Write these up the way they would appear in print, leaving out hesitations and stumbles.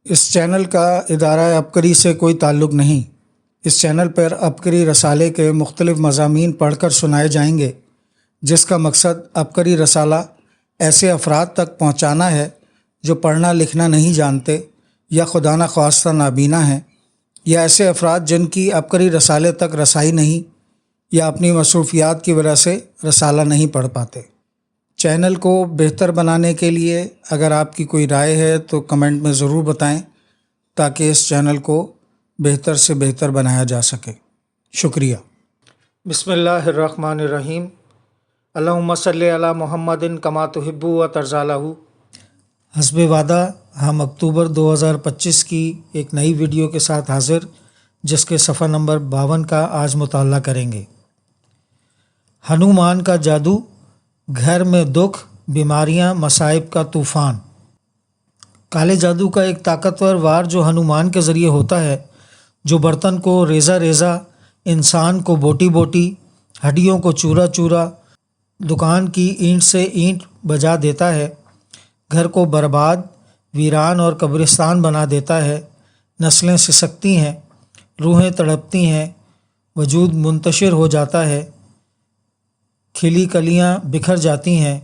اس channel کا ادارہ عبقری سے کوئی تعلق نہیں۔ اس چینل پر عبقری رسالے کے مختلف مضامین پڑھ کر سنائے جائیں گے، جس کا مقصد عبقری رسالہ ایسے افراد تک پہنچانا ہے جو پڑھنا لکھنا نہیں جانتے یا خدا نخواستہ نابینا ہیں، یا ایسے افراد جن کی عبقری رسالے تک رسائی نہیں یا اپنی مصروفیات کی وجہ سے رسالہ نہیں پڑھ پاتے۔ چینل کو بہتر بنانے کے لیے اگر آپ کی کوئی رائے ہے تو کمنٹ میں ضرور بتائیں تاکہ اس چینل کو بہتر سے بہتر بنایا جا سکے۔ شکریہ۔ بسم اللہ الرحمن الرحیم۔ اللہم صلی علی محمد کما تحب و ترضی لہ۔ حسب وعدہ ہم اکتوبر 2025 کی ایک نئی ویڈیو کے ساتھ حاضر، جس کے صفحہ نمبر 52 کا آج مطالعہ کریں گے۔ ہنومان کا جادو، گھر میں دکھ، بیماریاں، مصائب کا طوفان۔ کالے جادو کا ایک طاقتور وار جو ہنومان کے ذریعے ہوتا ہے، جو برتن کو ریزہ ریزہ، انسان کو بوٹی بوٹی، ہڈیوں کو چورا چورا، دکان کی اینٹ سے اینٹ بجا دیتا ہے، گھر کو برباد، ویران اور قبرستان بنا دیتا ہے، نسلیں سسکتی ہیں، روحیں تڑپتی ہیں، وجود منتشر ہو جاتا ہے، کھلی کلیاں بکھر جاتی ہیں،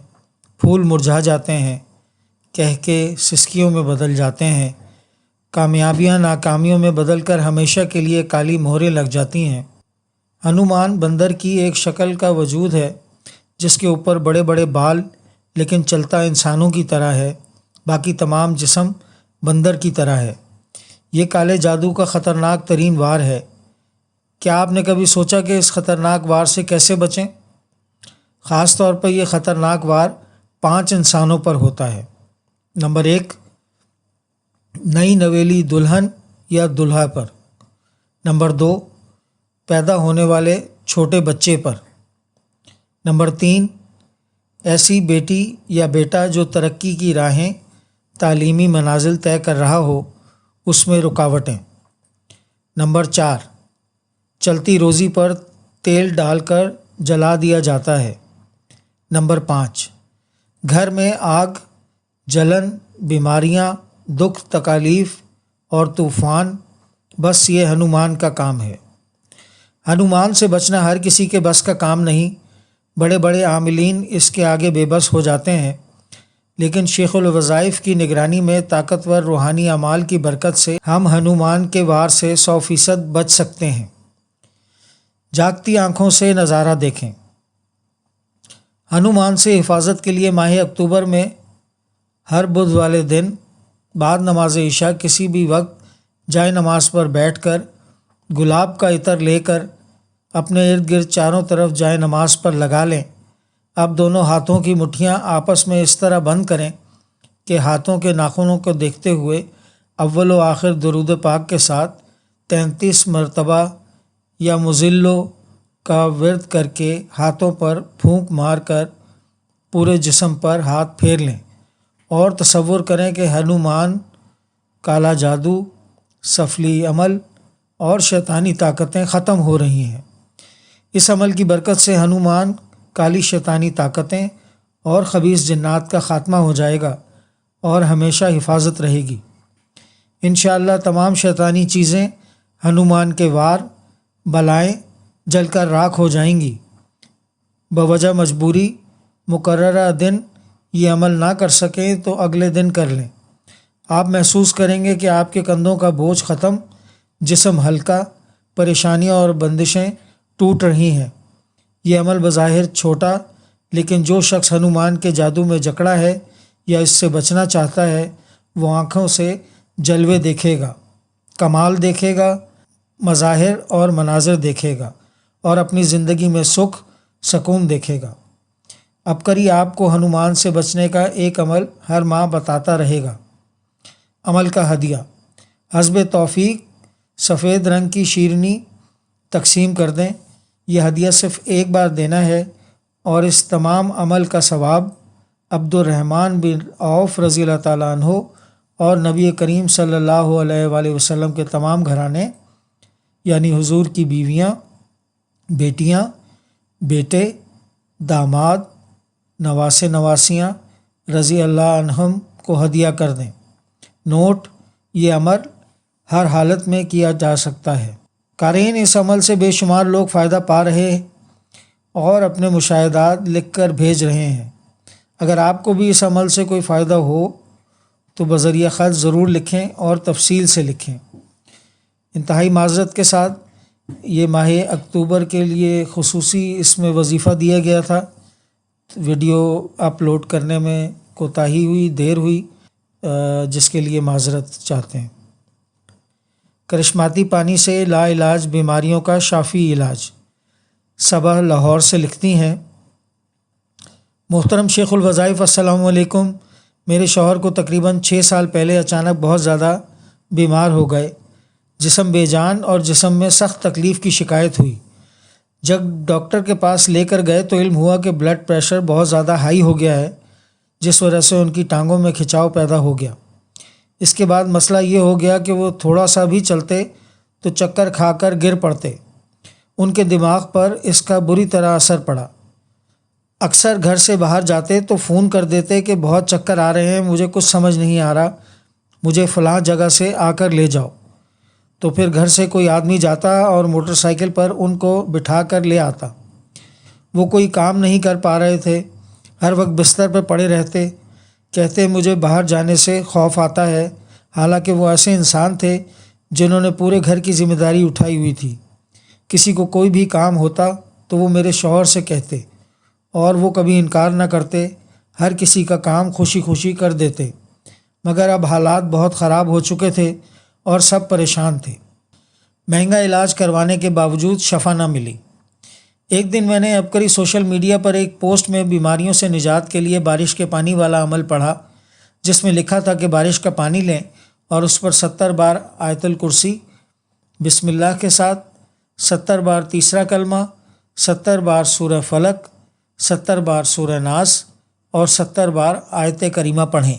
پھول مرجھا جاتے ہیں، کہہ کے سسکیوں میں بدل جاتے ہیں، کامیابیاں ناکامیوں میں بدل کر ہمیشہ کے لیے کالی مہریں لگ جاتی ہیں۔ ہنومان بندر کی ایک شکل کا وجود ہے جس کے اوپر بڑے بڑے بال، لیکن چلتا انسانوں کی طرح ہے، باقی تمام جسم بندر کی طرح ہے۔ یہ کالے جادو کا خطرناک ترین وار ہے۔ کیا آپ نے کبھی سوچا کہ اس خطرناک وار سے کیسے بچیں؟ خاص طور پر یہ خطرناک وار 5 انسانوں پر ہوتا ہے۔ نمبر 1، نئی نویلی دلہن یا دلہا پر۔ نمبر 2، پیدا ہونے والے چھوٹے بچے پر۔ نمبر 3، ایسی بیٹی یا بیٹا جو ترقی کی راہیں، تعلیمی منازل طے کر رہا ہو، اس میں رکاوٹیں۔ نمبر 4، چلتی روزی پر تیل ڈال کر جلا دیا جاتا ہے۔ نمبر 5، گھر میں آگ، جلن، بیماریاں، دکھ تکالیف اور طوفان، بس یہ ہنومان کا کام ہے۔ ہنومان سے بچنا ہر کسی کے بس کا کام نہیں، بڑے بڑے عاملین اس کے آگے بے بس ہو جاتے ہیں، لیکن شیخ الوظائف کی نگرانی میں طاقتور روحانی اعمال کی برکت سے ہم ہنومان کے وار سے 100% بچ سکتے ہیں۔ جاگتی آنکھوں سے نظارہ دیکھیں۔ ہنومان سے حفاظت کے لیے ماہ اکتوبر میں ہر بدھ والے دن بعد نماز عشاء کسی بھی وقت جائے نماز پر بیٹھ کر گلاب کا عطر لے کر اپنے ارد گرد چاروں طرف جائے نماز پر لگا لیں۔ اب دونوں ہاتھوں کی مٹھیاں آپس میں اس طرح بند کریں کہ ہاتھوں کے ناخنوں کو دیکھتے ہوئے اول و آخر درود پاک کے ساتھ 33 مرتبہ یا مزلو کا ورد کر کے ہاتھوں پر پھونک مار کر پورے جسم پر ہاتھ پھیر لیں اور تصور کریں کہ ہنومان، کالا جادو، سفلی عمل اور شیطانی طاقتیں ختم ہو رہی ہیں۔ اس عمل کی برکت سے ہنومان، کالی شیطانی طاقتیں اور خبیث جنات کا خاتمہ ہو جائے گا اور ہمیشہ حفاظت رہے گی۔ انشاءاللہ تمام شیطانی چیزیں ہنومان کے وار، بلائیں جل کر راکھ ہو جائیں گی۔ بوجہ مجبوری مقررہ دن یہ عمل نہ کر سکیں تو اگلے دن کر لیں۔ آپ محسوس کریں گے کہ آپ کے کندھوں کا بوجھ ختم، جسم ہلکا، پریشانیاں اور بندشیں ٹوٹ رہی ہیں۔ یہ عمل بظاہر چھوٹا، لیکن جو شخص ہنومان کے جادو میں جکڑا ہے یا اس سے بچنا چاہتا ہے، وہ آنکھوں سے جلوے دیکھے گا، کمال دیکھے گا، مظاہر اور مناظر دیکھے گا اور اپنی زندگی میں سکھ، سکون دیکھے گا۔ عبقری آپ کو ہنومان سے بچنے کا ایک عمل ہر ماہ بتاتا رہے گا۔ عمل کا ہدیہ، حسب توفیق سفید رنگ کی شیرنی تقسیم کر دیں۔ یہ ہدیہ صرف ایک بار دینا ہے اور اس تمام عمل کا ثواب عبد الرحمن بن عوف رضی اللہ تعالیٰ عنہ اور نبی کریم صلی اللہ علیہ وآلہ وسلم کے تمام گھرانے، یعنی حضور کی بیویاں، بیٹیاں، بیٹے، داماد، نواسے نواسیاں رضی اللہ عنہم کو ہدیہ کر دیں۔ نوٹ یہ عمل ہر حالت میں کیا جا سکتا ہے۔ قارئین، اس عمل سے بے شمار لوگ فائدہ پا رہے ہیں اور اپنے مشاہدات لکھ کر بھیج رہے ہیں۔ اگر آپ کو بھی اس عمل سے کوئی فائدہ ہو تو بذریعہ خط ضرور لکھیں اور تفصیل سے لکھیں۔ انتہائی معذرت کے ساتھ یہ ماہ اکتوبر کے لیے خصوصی اس میں وظیفہ دیا گیا تھا، ویڈیو اپلوڈ کرنے میں کوتاہی ہوئی، دیر ہوئی، جس کے لیے معذرت چاہتے ہیں۔ کرشماتی پانی سے لا علاج بیماریوں کا شافی علاج، صبا لاہور سے لکھتی ہیں، محترم شیخ الوظائف، السلام علیکم۔ میرے شوہر کو تقریباً 6 سال پہلے اچانک بہت زیادہ بیمار ہو گئے، جسم بے جان اور جسم میں سخت تکلیف کی شکایت ہوئی۔ جب ڈاکٹر کے پاس لے کر گئے تو علم ہوا کہ بلڈ پریشر بہت زیادہ ہائی ہو گیا ہے، جس وجہ سے ان کی ٹانگوں میں کھچاؤ پیدا ہو گیا۔ اس کے بعد مسئلہ یہ ہو گیا کہ وہ تھوڑا سا بھی چلتے تو چکر کھا کر گر پڑتے۔ ان کے دماغ پر اس کا بری طرح اثر پڑا۔ اکثر گھر سے باہر جاتے تو فون کر دیتے کہ بہت چکر آ رہے ہیں، مجھے کچھ سمجھ نہیں آ رہا، مجھے فلاں جگہ سے آ کر لے جاؤ۔ تو پھر گھر سے کوئی آدمی جاتا اور موٹر سائیکل پر ان کو بٹھا کر لے آتا۔ وہ کوئی کام نہیں کر پا رہے تھے، ہر وقت بستر پر پڑے رہتے، کہتے مجھے باہر جانے سے خوف آتا ہے، حالانکہ وہ ایسے انسان تھے جنہوں نے پورے گھر کی ذمہ داری اٹھائی ہوئی تھی۔ کسی کو کوئی بھی کام ہوتا تو وہ میرے شوہر سے کہتے اور وہ کبھی انکار نہ کرتے، ہر کسی کا کام خوشی خوشی کر دیتے۔ مگر اب حالات بہت خراب ہو چکے تھے اور سب پریشان تھے۔ مہنگا علاج کروانے کے باوجود شفا نہ ملی۔ ایک دن میں نے عبقری سوشل میڈیا پر ایک پوسٹ میں بیماریوں سے نجات کے لیے بارش کے پانی والا عمل پڑھا، جس میں لکھا تھا کہ بارش کا پانی لیں اور اس پر 70 بار آیت الکرسی، بسم اللہ کے ساتھ، 70 بار تیسرا کلمہ، 70 بار سورہ فلق، 70 بار سورہ ناس اور 70 بار آیت کریمہ پڑھیں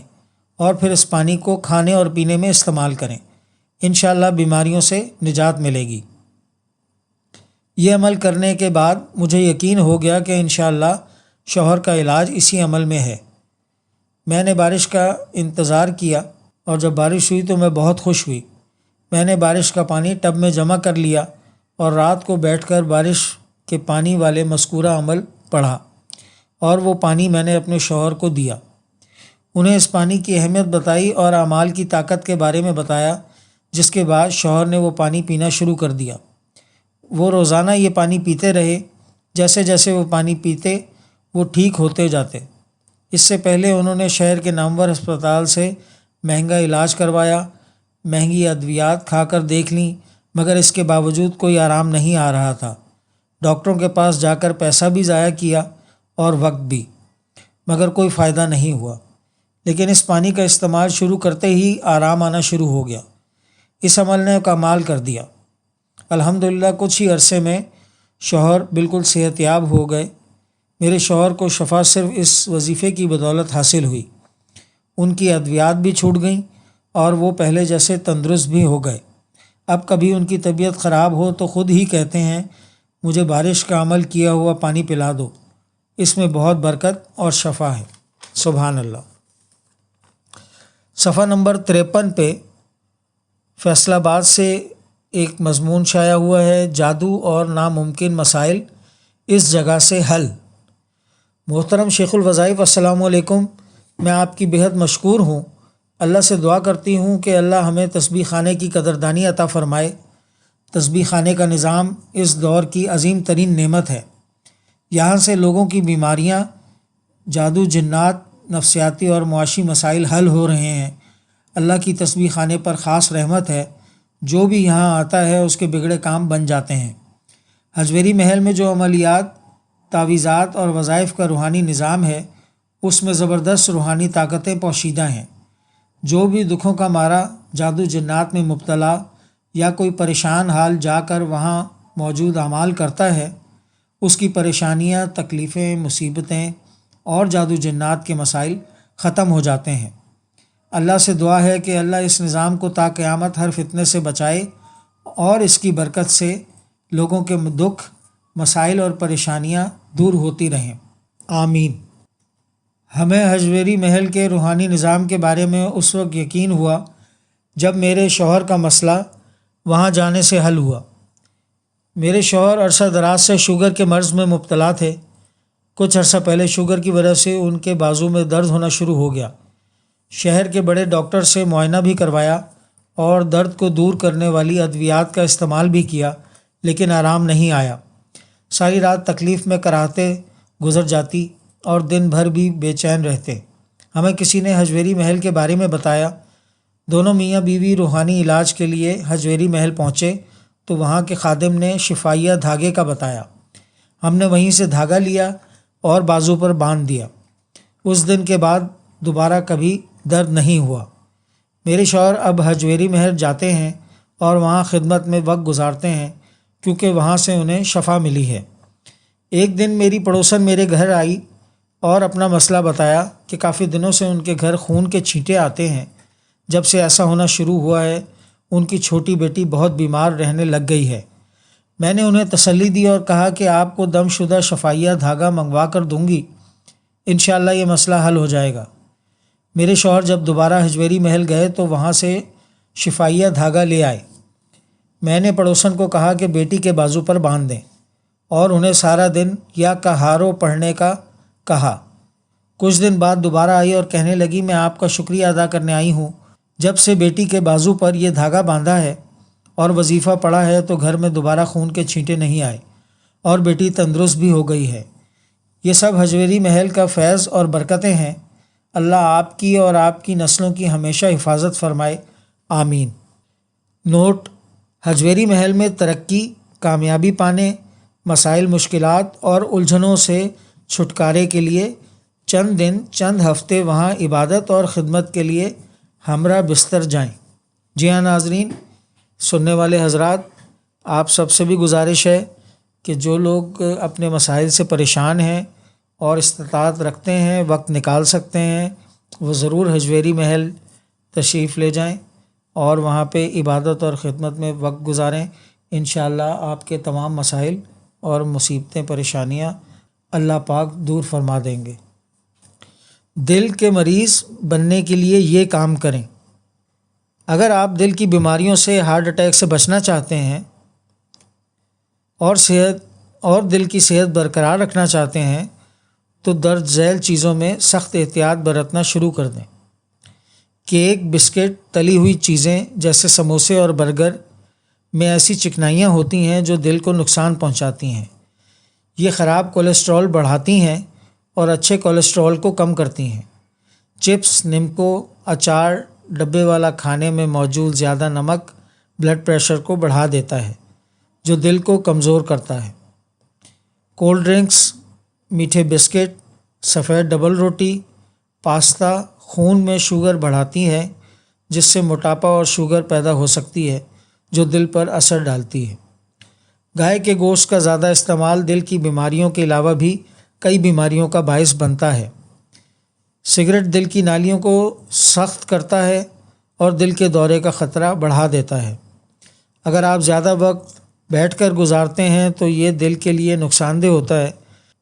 اور پھر اس پانی کو کھانے اور پینے میں استعمال کریں۔ انشاءاللہ بیماریوں سے نجات ملے گی۔ یہ عمل کرنے کے بعد مجھے یقین ہو گیا کہ انشاءاللہ شوہر کا علاج اسی عمل میں ہے۔ میں نے بارش کا انتظار کیا اور جب بارش ہوئی تو میں بہت خوش ہوئی۔ میں نے بارش کا پانی ٹب میں جمع کر لیا اور رات کو بیٹھ کر بارش کے پانی والے مذکورہ عمل پڑھا اور وہ پانی میں نے اپنے شوہر کو دیا۔ انہیں اس پانی کی اہمیت بتائی اور اعمال کی طاقت کے بارے میں بتایا، جس کے بعد شوہر نے وہ پانی پینا شروع کر دیا۔ وہ روزانہ یہ پانی پیتے رہے۔ جیسے جیسے وہ پانی پیتے وہ ٹھیک ہوتے جاتے۔ اس سے پہلے انہوں نے شہر کے نامور ہسپتال سے مہنگا علاج کروایا، مہنگی ادویات کھا کر دیکھ لیں، مگر اس کے باوجود کوئی آرام نہیں آ رہا تھا۔ ڈاکٹروں کے پاس جا کر پیسہ بھی ضائع کیا اور وقت بھی، مگر کوئی فائدہ نہیں ہوا۔ لیکن اس پانی کا استعمال شروع کرتے ہی آرام آنا شروع ہو گیا۔ اس عمل نے کمال کر دیا۔ الحمدللہ کچھ ہی عرصے میں شوہر بالکل صحت یاب ہو گئے۔ میرے شوہر کو شفا صرف اس وظیفے کی بدولت حاصل ہوئی۔ ان کی ادویات بھی چھوٹ گئیں اور وہ پہلے جیسے تندرست بھی ہو گئے۔ اب کبھی ان کی طبیعت خراب ہو تو خود ہی کہتے ہیں مجھے بارش کا عمل کیا ہوا پانی پلا دو، اس میں بہت برکت اور شفا ہے۔ سبحان اللہ۔ صفحہ نمبر 53 پہ فیصل آباد سے ایک مضمون شائع ہوا ہے، جادو اور ناممکن مسائل اس جگہ سے حل۔ محترم شیخ الوظائف، السلام علیکم۔ میں آپ کی بہت مشکور ہوں۔ اللہ سے دعا کرتی ہوں کہ اللہ ہمیں تسبیح خانے کی قدردانی عطا فرمائے۔ تسبیح خانے کا نظام اس دور کی عظیم ترین نعمت ہے۔ یہاں سے لوگوں کی بیماریاں، جادو، جنات، نفسیاتی اور معاشی مسائل حل ہو رہے ہیں۔ اللہ کی تسبیح خانے پر خاص رحمت ہے، جو بھی یہاں آتا ہے اس کے بگڑے کام بن جاتے ہیں۔ حجویری محل میں جو عملیات، تعویذات اور وظائف کا روحانی نظام ہے، اس میں زبردست روحانی طاقتیں پوشیدہ ہیں۔ جو بھی دکھوں کا مارا، جادو جنات میں مبتلا یا کوئی پریشان حال جا کر وہاں موجود اعمال کرتا ہے، اس کی پریشانیاں، تکلیفیں، مصیبتیں اور جادو جنات کے مسائل ختم ہو جاتے ہیں۔ اللہ سے دعا ہے کہ اللہ اس نظام کو تا قیامت ہر فتنے سے بچائے اور اس کی برکت سے لوگوں کے دکھ، مسائل اور پریشانیاں دور ہوتی رہیں، آمین۔ ہمیں حجویری محل کے روحانی نظام کے بارے میں اس وقت یقین ہوا جب میرے شوہر کا مسئلہ وہاں جانے سے حل ہوا۔ میرے شوہر عرصہ دراز سے شوگر کے مرض میں مبتلا تھے۔ کچھ عرصہ پہلے شوگر کی وجہ سے ان کے بازو میں درد ہونا شروع ہو گیا۔ شہر کے بڑے ڈاکٹر سے معائنہ بھی کروایا اور درد کو دور کرنے والی ادویات کا استعمال بھی کیا، لیکن آرام نہیں آیا۔ ساری رات تکلیف میں کراہتے گزر جاتی اور دن بھر بھی بے چین رہتے۔ ہمیں کسی نے حجویری محل کے بارے میں بتایا۔ دونوں میاں بیوی روحانی علاج کے لیے حجویری محل پہنچے تو وہاں کے خادم نے شفائیہ دھاگے کا بتایا۔ ہم نے وہیں سے دھاگا لیا اور بازو پر باندھ دیا۔ اس دن کے بعد دوبارہ کبھی درد نہیں ہوا۔ میرے شوہر اب حجویری محل جاتے ہیں اور وہاں خدمت میں وقت گزارتے ہیں کیونکہ وہاں سے انہیں شفا ملی ہے۔ ایک دن میری پڑوسن میرے گھر آئی اور اپنا مسئلہ بتایا کہ کافی دنوں سے ان کے گھر خون کے چھینٹے آتے ہیں۔ جب سے ایسا ہونا شروع ہوا ہے ان کی چھوٹی بیٹی بہت بیمار رہنے لگ گئی ہے۔ میں نے انہیں تسلی دی اور کہا کہ آپ کو دم شدہ شفائیہ دھاگا منگوا کر دوں گی، انشاءاللہ یہ مسئلہ حل ہو جائے گا۔ میرے شوہر جب دوبارہ حجویری محل گئے تو وہاں سے شفائیہ دھاگا لے آئے۔ میں نے پڑوسن کو کہا کہ بیٹی کے بازو پر باندھ دیں اور انہیں سارا دن یا کہارو پڑھنے کا کہا۔ کچھ دن بعد دوبارہ آئی اور کہنے لگی میں آپ کا شکریہ ادا کرنے آئی ہوں، جب سے بیٹی کے بازو پر یہ دھاگا باندھا ہے اور وظیفہ پڑھا ہے تو گھر میں دوبارہ خون کے چھینٹے نہیں آئے اور بیٹی تندرست بھی ہو گئی ہے۔ یہ سب حجویری محل کا فیض اور برکتیں ہیں۔ اللہ آپ کی اور آپ کی نسلوں کی ہمیشہ حفاظت فرمائے، آمین۔ نوٹ: حجویری محل میں ترقی، کامیابی پانے، مسائل، مشکلات اور الجھنوں سے چھٹکارے کے لیے چند دن، چند ہفتے وہاں عبادت اور خدمت کے لیے ہمراہ بستر جائیں۔ جی ہاں ناظرین، سننے والے حضرات، آپ سب سے بھی گزارش ہے کہ جو لوگ اپنے مسائل سے پریشان ہیں اور استطاعت رکھتے ہیں، وقت نکال سکتے ہیں، وہ ضرور حجویری محل تشریف لے جائیں اور وہاں پہ عبادت اور خدمت میں وقت گزاریں۔ انشاءاللہ آپ کے تمام مسائل اور مصیبتیں، پریشانیاں اللہ پاک دور فرما دیں گے۔ دل کے مریض بننے کے لیے یہ کام کریں۔ اگر آپ دل کی بیماریوں سے، ہارٹ اٹیک سے بچنا چاہتے ہیں اور دل کی صحت برقرار رکھنا چاہتے ہیں تو درج ذیل چیزوں میں سخت احتیاط برتنا شروع کر دیں۔ کیک، بسکٹ، تلی ہوئی چیزیں جیسے سموسے اور برگر میں ایسی چکنائیاں ہوتی ہیں جو دل کو نقصان پہنچاتی ہیں۔ یہ خراب کولیسٹرول بڑھاتی ہیں اور اچھے کولیسٹرول کو کم کرتی ہیں۔ چپس، نمکو، اچار، ڈبے والا کھانے میں موجود زیادہ نمک بلڈ پریشر کو بڑھا دیتا ہے جو دل کو کمزور کرتا ہے۔ کولڈ ڈرنکس، میٹھے بسکٹ، سفید ڈبل روٹی، پاستا خون میں شوگر بڑھاتی ہے جس سے موٹاپا اور شوگر پیدا ہو سکتی ہے جو دل پر اثر ڈالتی ہے۔ گائے کے گوشت کا زیادہ استعمال دل کی بیماریوں کے علاوہ بھی کئی بیماریوں کا باعث بنتا ہے۔ سگریٹ دل کی نالیوں کو سخت کرتا ہے اور دل کے دورے کا خطرہ بڑھا دیتا ہے۔ اگر آپ زیادہ وقت بیٹھ کر گزارتے ہیں تو یہ دل کے لیے نقصان دہ ہوتا ہے۔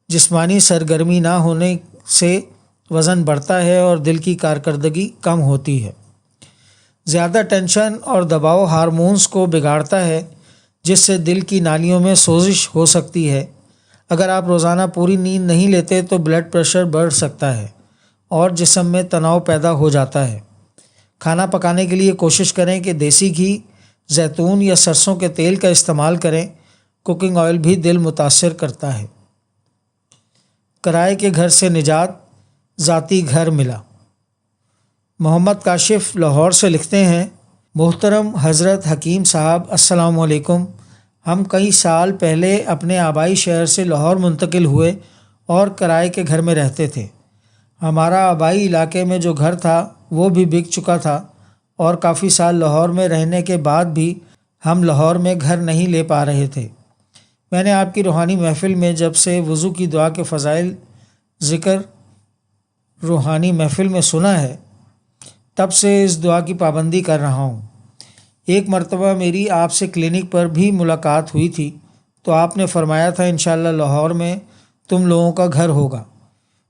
جسمانی سرگرمی نہ ہونے سے وزن بڑھتا ہے اور دل کی کارکردگی کم ہوتی ہے۔ زیادہ ٹینشن اور دباؤ ہارمونز کو بگاڑتا ہے جس سے دل کی نالیوں میں سوزش ہو سکتی ہے۔ اگر آپ روزانہ پوری نیند نہیں لیتے تو بلڈ پریشر بڑھ سکتا ہے اور جسم میں تناؤ پیدا ہو جاتا ہے۔ کھانا پکانے کے لیے کوشش کریں کہ دیسی گھی، زیتون یا سرسوں کے تیل کا استعمال کریں۔ کوکنگ آئل بھی دل متاثر کرتا ہے۔ کرائے کے گھر سے نجات، ذاتی گھر ملا۔ محمد کاشف لاہور سے لکھتے ہیں، محترم حضرت حکیم صاحب، السلام علیکم۔ ہم کئی سال پہلے اپنے آبائی شہر سے لاہور منتقل ہوئے اور کرائے کے گھر میں رہتے تھے۔ ہمارا آبائی علاقے میں جو گھر تھا وہ بھی بک چکا تھا اور کافی سال لاہور میں رہنے کے بعد بھی ہم لاہور میں گھر نہیں لے پا رہے تھے۔ میں نے آپ کی روحانی محفل میں جب سے وضو کی دعا کے فضائل ذکر روحانی محفل میں سنا ہے تب سے اس دعا کی پابندی کر رہا ہوں۔ ایک مرتبہ میری آپ سے کلینک پر بھی ملاقات ہوئی تھی تو آپ نے فرمایا تھا انشاءاللہ لاہور میں تم لوگوں کا گھر ہوگا۔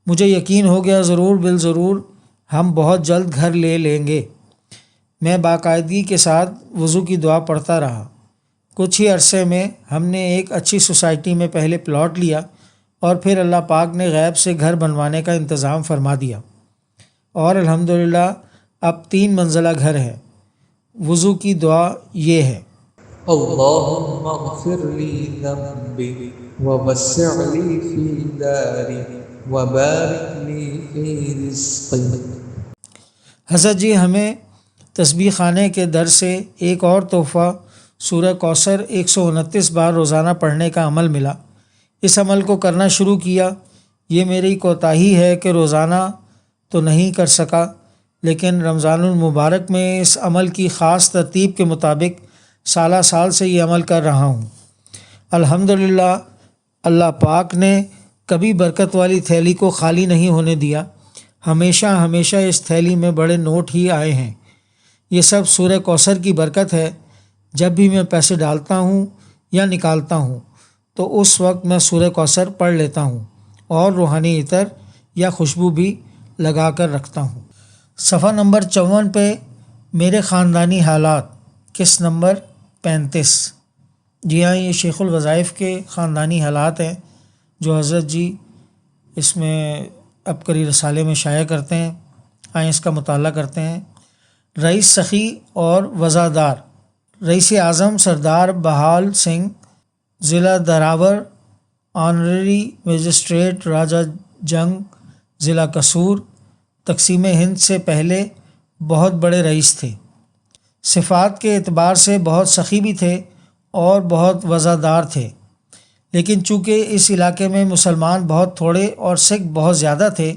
مجھے یقین ہو گیا ضرور بالضرور ہم بہت جلد گھر لے لیں گے۔ میں باقاعدگی کے ساتھ وضو کی دعا پڑھتا رہا۔ کچھ ہی عرصے میں ہم نے ایک اچھی سوسائٹی میں پہلے پلاٹ لیا اور پھر اللہ پاک نے غیب سے گھر بنوانے کا انتظام فرما دیا، اور الحمدللہ اب 3 منزلہ گھر ہے۔ وضو کی دعا یہ ہے: اللہم اغفر لی ذنبی ووسع لی فی داری وبارک لی فی رزقی۔ حضرت جی ہمیں تسبیح خانے کے در سے ایک اور تحفہ سورہ کوثر 129 بار روزانہ پڑھنے کا عمل ملا۔ اس عمل کو کرنا شروع کیا۔ یہ میری کوتاہی ہے کہ روزانہ تو نہیں کر سکا، لیکن رمضان المبارک میں اس عمل کی خاص ترتیب کے مطابق سالہ سال سے یہ عمل کر رہا ہوں۔ الحمدللہ اللہ پاک نے کبھی برکت والی تھیلی کو خالی نہیں ہونے دیا۔ ہمیشہ اس تھیلی میں بڑے نوٹ ہی آئے ہیں۔ یہ سب سورہ کوثر کی برکت ہے۔ جب بھی میں پیسے ڈالتا ہوں یا نکالتا ہوں تو اس وقت میں سورہ کوثر پڑھ لیتا ہوں اور روحانی عطر یا خوشبو بھی لگا کر رکھتا ہوں۔ صفحہ نمبر 54 پہ میرے خاندانی حالات، قسط نمبر 35۔ جی ہاں، یہ شیخ الوظائف کے خاندانی حالات ہیں جو حضرت جی اس میں عبقری رسالے میں شائع کرتے ہیں۔ آئیں اس کا مطالعہ کرتے ہیں۔ رئیس سخی اور وزادار: رئیس اعظم سردار بہال سنگھ، ضلع دراور، آنرری مجسٹریٹ راجہ جنگ، ضلع قصور۔ تقسیم ہند سے پہلے بہت بڑے رئیس تھے۔ صفات کے اعتبار سے بہت سخی بھی تھے اور بہت وزادار تھے، لیکن چونکہ اس علاقے میں مسلمان بہت تھوڑے اور سکھ بہت زیادہ تھے،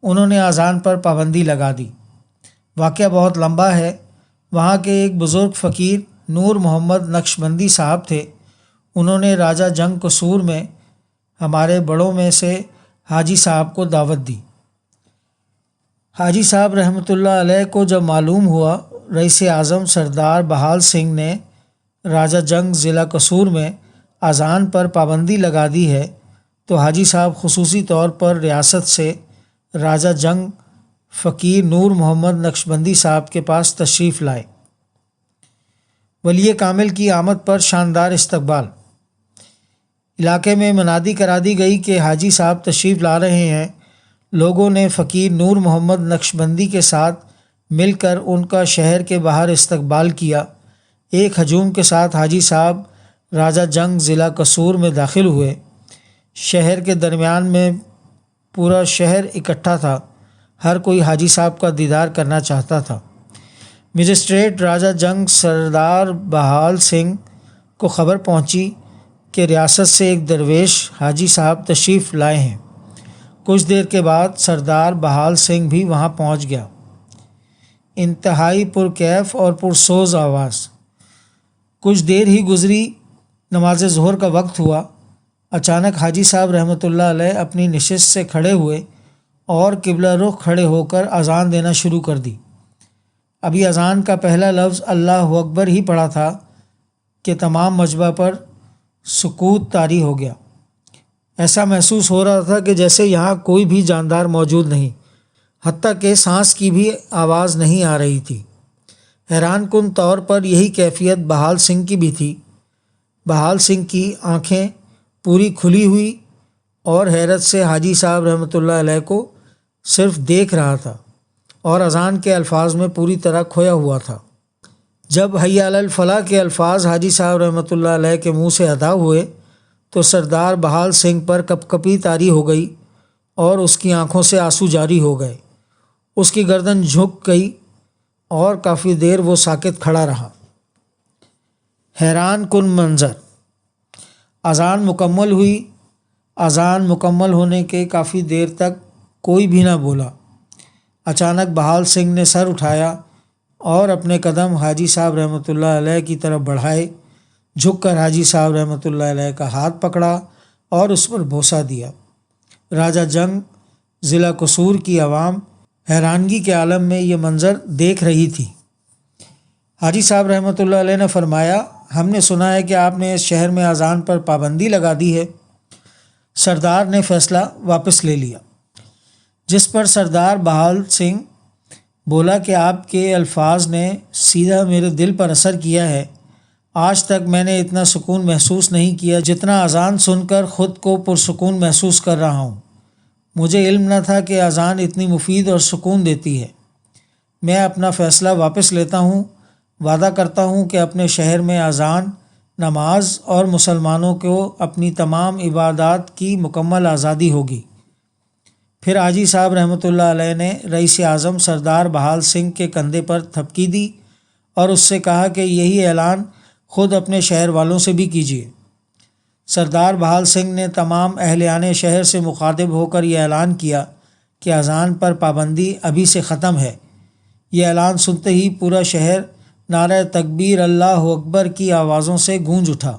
انہوں نے اذان پر پابندی لگا دی۔ واقعہ بہت لمبا ہے۔ وہاں کے ایک بزرگ فقیر نور محمد نقشبندی صاحب تھے۔ انہوں نے راجہ جنگ قصور میں ہمارے بڑوں میں سے حاجی صاحب کو دعوت دی۔ حاجی صاحب رحمۃ اللہ علیہ کو جب معلوم ہوا رئیس اعظم سردار بہال سنگھ نے راجہ جنگ ضلع قصور میں اذان پر پابندی لگا دی ہے، تو حاجی صاحب خصوصی طور پر ریاست سے راجہ جنگ فقیر نور محمد نقشبندی صاحب کے پاس تشریف لائے۔ ولی کامل کی آمد پر شاندار استقبال۔ علاقے میں منادی کرا دی گئی کہ حاجی صاحب تشریف لا رہے ہیں۔ لوگوں نے فقیر نور محمد نقشبندی کے ساتھ مل کر ان کا شہر کے باہر استقبال کیا۔ ایک ہجوم کے ساتھ حاجی صاحب راجہ جنگ ضلع قصور میں داخل ہوئے۔ شہر کے درمیان میں پورا شہر اکٹھا تھا۔ ہر کوئی حاجی صاحب کا دیدار کرنا چاہتا تھا۔ مجسٹریٹ راجہ جنگ سردار بہال سنگھ کو خبر پہنچی کہ ریاست سے ایک درویش حاجی صاحب تشریف لائے ہیں۔ کچھ دیر کے بعد سردار بہال سنگھ بھی وہاں پہنچ گیا۔ انتہائی پرکیف اور پرسوز آواز۔ کچھ دیر ہی گزری، نماز ظہر کا وقت ہوا۔ اچانک حاجی صاحب رحمۃ اللہ علیہ اپنی نشست سے کھڑے ہوئے اور قبلہ رخ کھڑے ہو کر اذان دینا شروع کر دی۔ ابھی اذان کا پہلا لفظ اللہ اکبر ہی پڑا تھا کہ تمام مجمع پر سکوت طاری ہو گیا۔ ایسا محسوس ہو رہا تھا کہ جیسے یہاں کوئی بھی جاندار موجود نہیں، حتیٰ کہ سانس کی بھی آواز نہیں آ رہی تھی۔ حیران کن طور پر یہی کیفیت بہال سنگھ کی بھی تھی۔ بہال سنگھ کی آنکھیں پوری کھلی ہوئی اور حیرت سے حاجی صاحب رحمۃ اللہ علیہ کو صرف دیکھ رہا تھا اور اذان کے الفاظ میں پوری طرح کھویا ہوا تھا۔ جب حی علی الفلاح کے الفاظ حاجی صاحب رحمۃ اللہ علیہ کے منہ سے ادا ہوئے تو سردار بہال سنگھ پر کپ کپی طاری ہو گئی اور اس کی آنکھوں سے آنسو جاری ہو گئے۔ اس کی گردن جھک گئی اور کافی دیر وہ ساکت کھڑا رہا۔ حیران کن منظر۔ اذان مکمل ہوئی۔ اذان مکمل ہونے کے کافی دیر تک کوئی بھی نہ بولا۔ اچانک بہال سنگھ نے سر اٹھایا اور اپنے قدم حاجی صاحب رحمۃ اللہ علیہ کی طرف بڑھائے، جھک کر حاجی صاحب رحمۃ اللہ علیہ کا ہاتھ پکڑا اور اس پر بوسہ دیا۔ راجہ جنگ ضلع قصور کی عوام حیرانگی کے عالم میں یہ منظر دیکھ رہی تھی۔ حاجی صاحب رحمۃ اللہ علیہ نے فرمایا، ہم نے سنا ہے کہ آپ نے اس شہر میں اذان پر پابندی لگا دی ہے۔ سردار نے فیصلہ واپس لے لیا، جس پر سردار بہال سنگھ بولا کہ آپ کے الفاظ نے سیدھا میرے دل پر اثر کیا ہے۔ آج تک میں نے اتنا سکون محسوس نہیں کیا جتنا اذان سن کر خود کو پرسکون محسوس کر رہا ہوں۔ مجھے علم نہ تھا کہ اذان اتنی مفید اور سکون دیتی ہے۔ میں اپنا فیصلہ واپس لیتا ہوں، وعدہ کرتا ہوں کہ اپنے شہر میں اذان، نماز اور مسلمانوں کو اپنی تمام عبادات کی مکمل آزادی ہوگی۔ پھر حاجی صاحب رحمۃ اللہ علیہ نے رئیس اعظم سردار بہال سنگھ کے کندھے پر تھپکی دی اور اس سے کہا کہ یہی اعلان خود اپنے شہر والوں سے بھی کیجیے۔ سردار بہال سنگھ نے تمام اہلیان شہر سے مخاطب ہو کر یہ اعلان کیا کہ اذان پر پابندی ابھی سے ختم ہے۔ یہ اعلان سنتے ہی پورا شہر نعرہ تکبیر اللہ اکبر کی آوازوں سے گونج اٹھا۔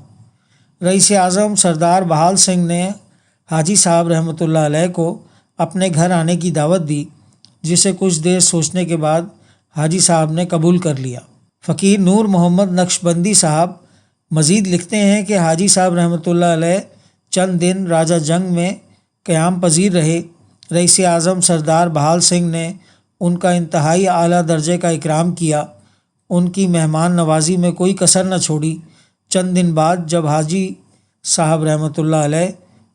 رئیس اعظم سردار بہال سنگھ نے حاجی صاحب رحمۃ اللہ علیہ کو اپنے گھر آنے کی دعوت دی، جسے کچھ دیر سوچنے کے بعد حاجی صاحب نے قبول کر لیا۔ فقیر نور محمد نقشبندی صاحب مزید لکھتے ہیں کہ حاجی صاحب رحمۃ اللہ علیہ چند دن راجہ جنگ میں قیام پذیر رہے۔ رئیس اعظم سردار بہال سنگھ نے ان کا انتہائی اعلیٰ درجے کا اکرام کیا، ان کی مہمان نوازی میں کوئی کسر نہ چھوڑی۔ چند دن بعد جب حاجی صاحب رحمۃ اللہ علیہ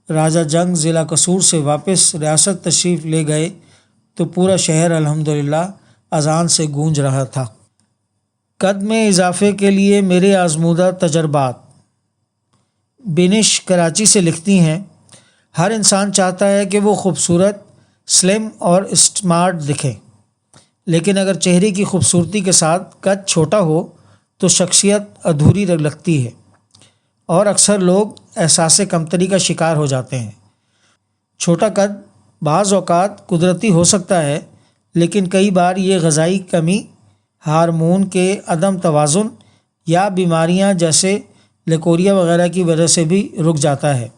راجہ جنگ ضلع قصور سے واپس ریاست تشریف لے گئے تو پورا شہر الحمدللہ اذان سے گونج رہا تھا۔ قد میں اضافے کے لیے میرے آزمودہ تجربات۔ بینش کراچی سے لکھتی ہیں، ہر انسان چاہتا ہے کہ وہ خوبصورت، سلم اور اسمارٹ دکھے، لیکن اگر چہرے کی خوبصورتی کے ساتھ قد چھوٹا ہو تو شخصیت ادھوری لگتی ہے اور اکثر لوگ احساس کمتری کا شکار ہو جاتے ہیں۔ چھوٹا قد بعض اوقات قدرتی ہو سکتا ہے، لیکن کئی بار یہ غذائی کمی، ہارمون کے عدم توازن یا بیماریاں جیسے لیکوریا وغیرہ کی وجہ سے بھی رک جاتا ہے۔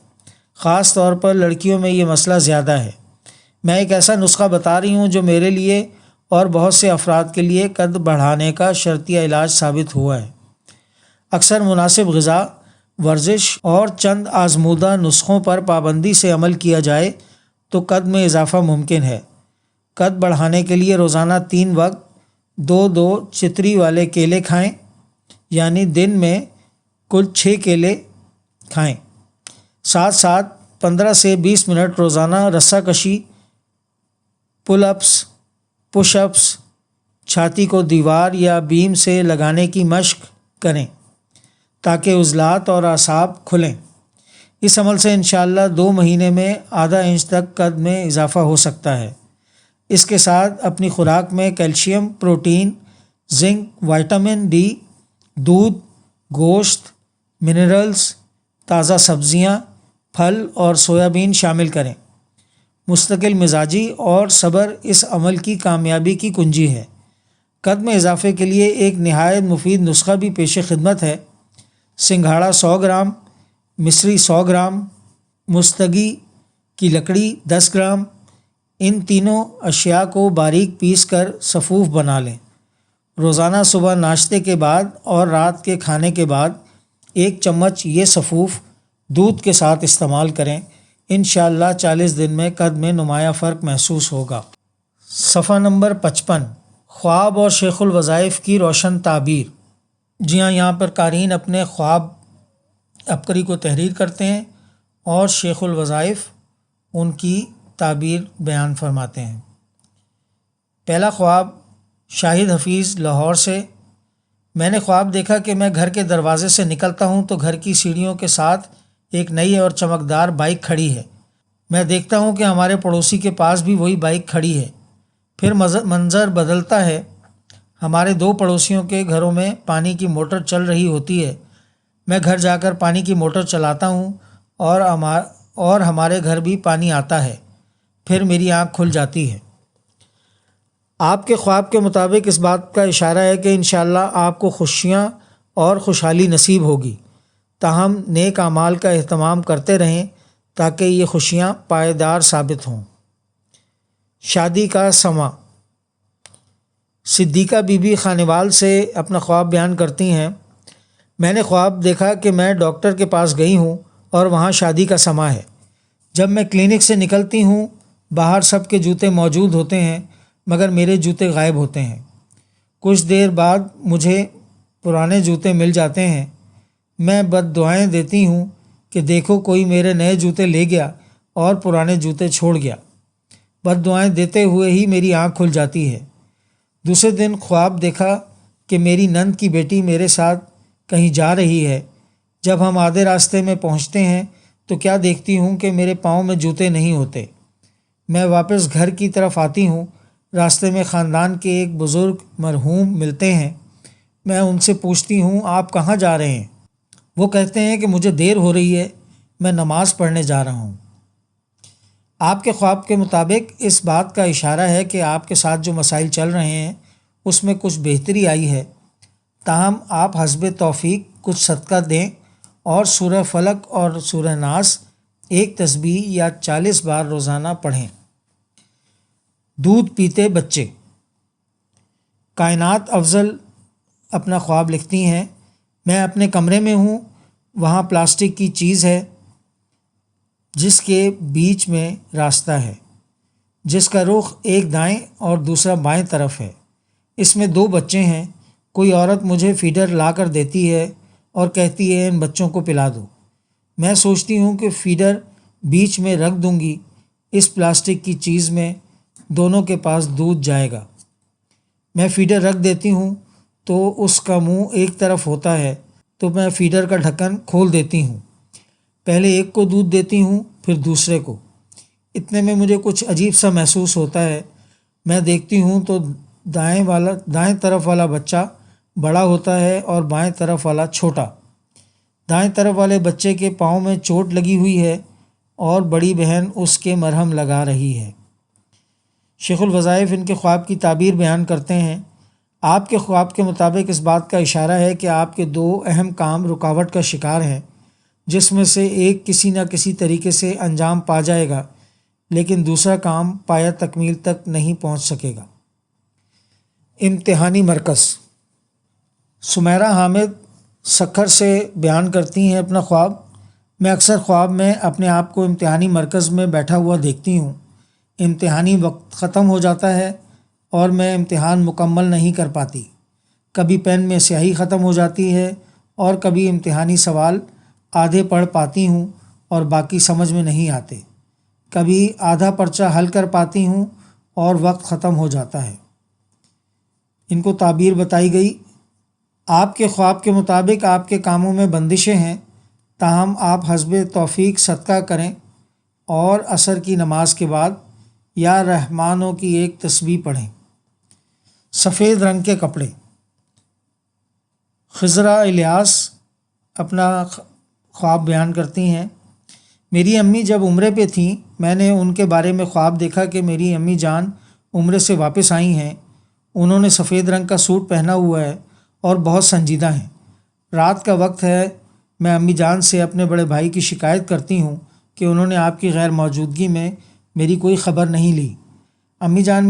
خاص طور پر لڑکیوں میں یہ مسئلہ زیادہ ہے۔ میں ایک ایسا نسخہ بتا رہی ہوں جو میرے لیے اور بہت سے افراد کے لیے قد بڑھانے کا شرطیہ علاج ثابت ہوا ہے۔ اکثر مناسب غذا، ورزش اور چند آزمودہ نسخوں پر پابندی سے عمل کیا جائے تو قد میں اضافہ ممکن ہے۔ قد بڑھانے کے لیے روزانہ 3 وقت 2 چتری والے کیلے کھائیں، یعنی دن میں کل 6 کیلے کھائیں۔ ساتھ ساتھ 15 سے 20 منٹ روزانہ رسہ کشی، پل اپس، پش اپس، چھاتی کو دیوار یا بیم سے لگانے کی مشق کریں تاکہ عضلات اور اعصاب کھلیں۔ اس عمل سے انشاءاللہ 2 مہینے میں آدھا انچ تک قد میں اضافہ ہو سکتا ہے۔ اس کے ساتھ اپنی خوراک میں calcium, protein, zinc, vitamin D, دودھ، گوشت، منرلز، تازہ سبزیاں، پھل اور سویابین شامل کریں۔ مستقل مزاجی اور صبر اس عمل کی کامیابی کی کنجی ہے۔ قد میں اضافے کے لیے ایک نہایت مفید نسخہ بھی پیش خدمت ہے۔ سنگھاڑا 100 گرام، مصری 100 گرام، مستگی کی لکڑی 10 گرام، ان تینوں اشیاء کو باریک پیس کر سفوف بنا لیں۔ روزانہ صبح ناشتے کے بعد اور رات کے کھانے کے بعد 1 چمچ یہ سفوف دودھ کے ساتھ استعمال کریں۔ انشاءاللہ 40 دن میں قد میں نمایاں فرق محسوس ہوگا۔ صفحہ نمبر 55، خواب اور شیخ الوظائف کی روشن تعبیر۔ جی ہاں، یہاں پر قارئین اپنے خواب عبقری کو تحریر کرتے ہیں اور شیخ الوظائف ان کی تعبیر بیان فرماتے ہیں۔ پہلا خواب شاہد حفیظ لاہور سے۔ میں نے خواب دیکھا کہ میں گھر کے دروازے سے نکلتا ہوں تو گھر کی سیڑھیوں کے ساتھ ایک نئی اور چمکدار بائک کھڑی ہے۔ میں دیکھتا ہوں کہ ہمارے پڑوسی کے پاس بھی وہی بائک کھڑی ہے۔ پھر منظر بدلتا ہے، ہمارے 2 پڑوسیوں کے گھروں میں پانی کی موٹر چل رہی ہوتی ہے۔ میں گھر جا کر پانی کی موٹر چلاتا ہوں اور ہمارے گھر بھی پانی آتا ہے۔ پھر میری آنکھ کھل جاتی ہے۔ آپ کے خواب کے مطابق اس بات کا اشارہ ہے کہ انشاءاللہ آپ کو خوشیاں اور خوشحالی نصیب ہوگی۔ تاہم نیک اعمال کا اہتمام کرتے رہیں تاکہ یہ خوشیاں پائیدار ثابت ہوں۔ شادی کا سماں۔ صدیقہ بی بی خانیوال سے اپنا خواب بیان کرتی ہیں، میں نے خواب دیکھا کہ میں ڈاکٹر کے پاس گئی ہوں اور وہاں شادی کا سماں ہے۔ جب میں کلینک سے نکلتی ہوں، باہر سب کے جوتے موجود ہوتے ہیں۔ مگر میرے جوتے غائب ہوتے ہیں۔ کچھ دیر بعد مجھے پرانے جوتے مل جاتے ہیں۔ میں بد دعائیں دیتی ہوں کہ دیکھو کوئی میرے نئے جوتے لے گیا اور پرانے جوتے چھوڑ گیا۔ بد دعائیں دیتے ہوئے ہی میری آنکھ کھل جاتی ہے۔ دوسرے دن خواب دیکھا کہ میری نند کی بیٹی میرے ساتھ کہیں جا رہی ہے۔ جب ہم آدھے راستے میں پہنچتے ہیں تو کیا دیکھتی ہوں کہ میرے پاؤں میں جوتے نہیں ہوتے۔ میں واپس گھر کی طرف آتی ہوں۔ راستے میں خاندان کے ایک بزرگ مرحوم ملتے ہیں۔ میں ان سے پوچھتی ہوں آپ کہاں جا رہے ہیں؟ وہ کہتے ہیں کہ مجھے دیر ہو رہی ہے، میں نماز پڑھنے جا رہا ہوں۔ آپ کے خواب کے مطابق اس بات کا اشارہ ہے کہ آپ کے ساتھ جو مسائل چل رہے ہیں اس میں کچھ بہتری آئی ہے، تاہم آپ حسب توفیق کچھ صدقہ دیں اور سورہ فلق اور سورہ ناس ایک تسبیح یا 40 بار روزانہ پڑھیں۔ دودھ پیتے بچے۔ کائنات افضل اپنا خواب لکھتی ہیں، میں اپنے کمرے میں ہوں، وہاں پلاسٹک کی چیز ہے جس کے بیچ میں راستہ ہے، جس کا رخ ایک دائیں اور دوسرا بائیں طرف ہے۔ اس میں 2 بچے ہیں۔ کوئی عورت مجھے فیڈر لا کر دیتی ہے اور کہتی ہے ان بچوں کو پلا دو۔ میں سوچتی ہوں کہ فیڈر بیچ میں رکھ دوں گی، اس پلاسٹک کی چیز میں دونوں کے پاس دودھ جائے گا۔ میں فیڈر رکھ دیتی ہوں تو اس کا منہ ایک طرف ہوتا ہے، تو میں فیڈر کا ڈھکن کھول دیتی ہوں۔ پہلے ایک کو دودھ دیتی ہوں پھر دوسرے کو۔ اتنے میں مجھے کچھ عجیب سا محسوس ہوتا ہے۔ میں دیکھتی ہوں تو دائیں طرف والا بچہ بڑا ہوتا ہے اور بائیں طرف والا چھوٹا۔ دائیں طرف والے بچے کے پاؤں میں چوٹ لگی ہوئی ہے اور بڑی بہن اس کے مرہم لگا رہی ہے۔ شیخ الوظائف ان کے خواب کی تعبیر بیان کرتے ہیں۔ آپ کے خواب کے مطابق اس بات کا اشارہ ہے کہ آپ کے 2 اہم کام رکاوٹ کا شکار ہیں، جس میں سے ایک کسی نہ کسی طریقے سے انجام پا جائے گا، لیکن دوسرا کام پایہ تکمیل تک نہیں پہنچ سکے گا۔ امتحانی مرکز۔ سمیرہ حامد سکھر سے بیان کرتی ہیں اپنا خواب۔ میں اکثر خواب میں اپنے آپ کو امتحانی مرکز میں بیٹھا ہوا دیکھتی ہوں۔ امتحانی وقت ختم ہو جاتا ہے اور میں امتحان مکمل نہیں کر پاتی۔ کبھی پین میں سیاہی ختم ہو جاتی ہے اور کبھی امتحانی سوال آدھے پڑھ پاتی ہوں اور باقی سمجھ میں نہیں آتے۔ کبھی آدھا پرچہ حل کر پاتی ہوں اور وقت ختم ہو جاتا ہے۔ ان کو تعبیر بتائی گئی۔ آپ کے خواب کے مطابق آپ کے کاموں میں بندشیں ہیں، تاہم آپ حسب توفیق صدقہ کریں اور عصر کی نماز کے بعد یا رحمانوں کی ایک تسبیح پڑھیں۔ سفید رنگ کے کپڑے۔ خضرہ الیاس اپنا خواب بیان کرتی ہیں۔ میری امی جب عمرے پہ تھیں، میں نے ان کے بارے میں خواب دیکھا کہ میری امی جان عمرے سے واپس آئی ہیں۔ انہوں نے سفید رنگ کا سوٹ پہنا ہوا ہے اور بہت سنجیدہ ہیں۔ رات کا وقت ہے، میں امی جان سے اپنے بڑے بھائی کی شکایت کرتی ہوں کہ انہوں نے آپ کی غیر موجودگی میں میری کوئی خبر نہیں لی۔ امی جان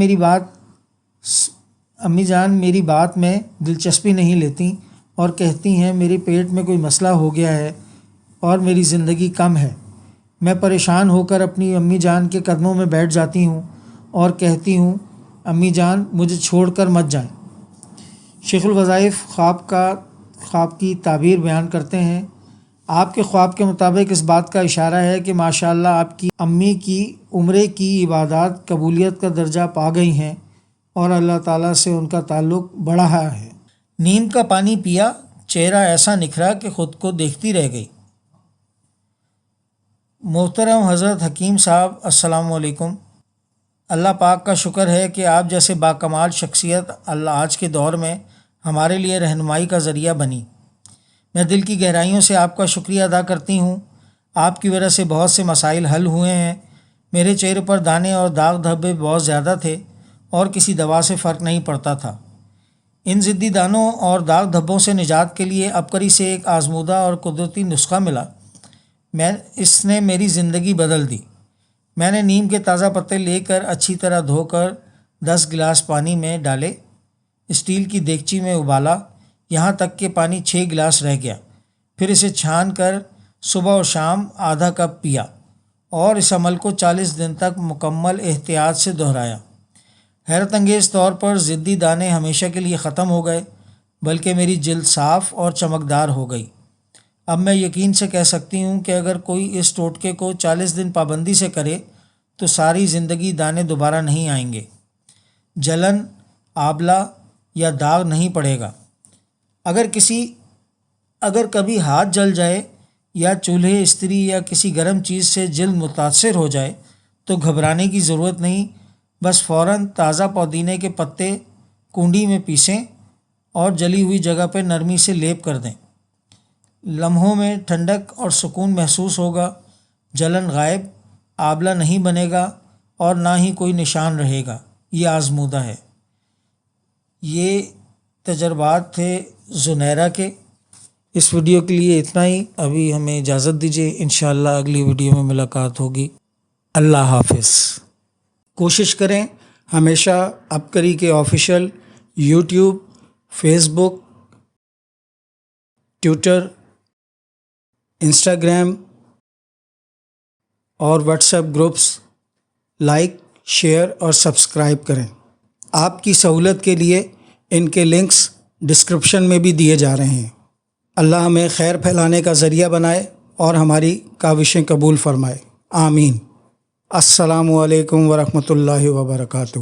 میری بات میں دلچسپی نہیں لیتی اور کہتی ہیں میرے پیٹ میں کوئی مسئلہ ہو گیا ہے اور میری زندگی کم ہے۔ میں پریشان ہو کر اپنی امی جان کے قدموں میں بیٹھ جاتی ہوں اور کہتی ہوں امی جان مجھے چھوڑ کر مت جائیں۔ شیخ الوظائف خواب کی تعبیر بیان کرتے ہیں۔ آپ کے خواب کے مطابق اس بات کا اشارہ ہے کہ ماشاءاللہ آپ کی امی کی عمرے کی عبادات قبولیت کا درجہ پا گئی ہیں اور اللہ تعالیٰ سے ان کا تعلق بڑھا ہے۔ نیم کا پانی پیا، چہرہ ایسا نکھرا کہ خود کو دیکھتی رہ گئی۔ محترم حضرت حکیم صاحب، السلام علیکم۔ اللہ پاک کا شکر ہے کہ آپ جیسے باکمال شخصیت آج کے دور میں ہمارے لیے رہنمائی کا ذریعہ بنی۔ میں دل کی گہرائیوں سے آپ کا شکریہ ادا کرتی ہوں۔ آپ کی وجہ سے بہت سے مسائل حل ہوئے ہیں۔ میرے چہرے پر دانے اور داغ دھبے بہت زیادہ تھے اور کسی دوا سے فرق نہیں پڑتا تھا۔ ان ضدی دانوں اور داغ دھبوں سے نجات کے لیے عبقری سے ایک آزمودہ اور قدرتی نسخہ ملا۔ اس نے میری زندگی بدل دی۔ میں نے نیم کے تازہ پتے لے کر اچھی طرح دھو کر 10 گلاس پانی میں ڈالے، اسٹیل کی دیگچی میں ابالا، یہاں تک کہ پانی 6 گلاس رہ گیا۔ پھر اسے چھان کر صبح و شام آدھا کپ پیا اور اس عمل کو 40 دن تک مکمل احتیاط سے دہرایا۔ حیرت انگیز طور پر ضدی دانے ہمیشہ کے لیے ختم ہو گئے، بلکہ میری جلد صاف اور چمکدار ہو گئی۔ اب میں یقین سے کہہ سکتی ہوں کہ اگر کوئی اس ٹوٹکے کو 40 دن پابندی سے کرے تو ساری زندگی دانے دوبارہ نہیں آئیں گے، جلن، آبلہ یا داغ نہیں پڑے گا۔ اگر کبھی ہاتھ جل جائے یا چولہے، استری یا کسی گرم چیز سے جلد متاثر ہو جائے تو گھبرانے کی ضرورت نہیں، بس فوراً تازہ پودینے کے پتے کنڈی میں پیسیں اور جلی ہوئی جگہ پہ نرمی سے لیپ کر دیں۔ لمحوں میں ٹھنڈک اور سکون محسوس ہوگا، جلن غائب، آبلہ نہیں بنے گا اور نہ ہی کوئی نشان رہے گا۔ یہ آزمودہ ہے۔ یہ تجربات تھے زنیرہ کے۔ اس ویڈیو کے لیے اتنا ہی، ابھی ہمیں اجازت دیجیے، انشاءاللہ اگلی ویڈیو میں ملاقات ہوگی۔ اللہ حافظ۔ کوشش کریں ہمیشہ عبقری کے آفیشیل یوٹیوب، فیس بک، ٹویٹر، انسٹاگرام اور what's app groups like, share اور سبسکرائب کریں۔ آپ کی سہولت کے لیے ان کے لنکس ڈسکرپشن میں بھی دیے جا رہے ہیں۔ اللہ ہمیں خیر پھیلانے کا ذریعہ بنائے اور ہماری کاوشیں قبول فرمائے، آمین۔ السلام علیکم ورحمۃ اللہ وبرکاتہ۔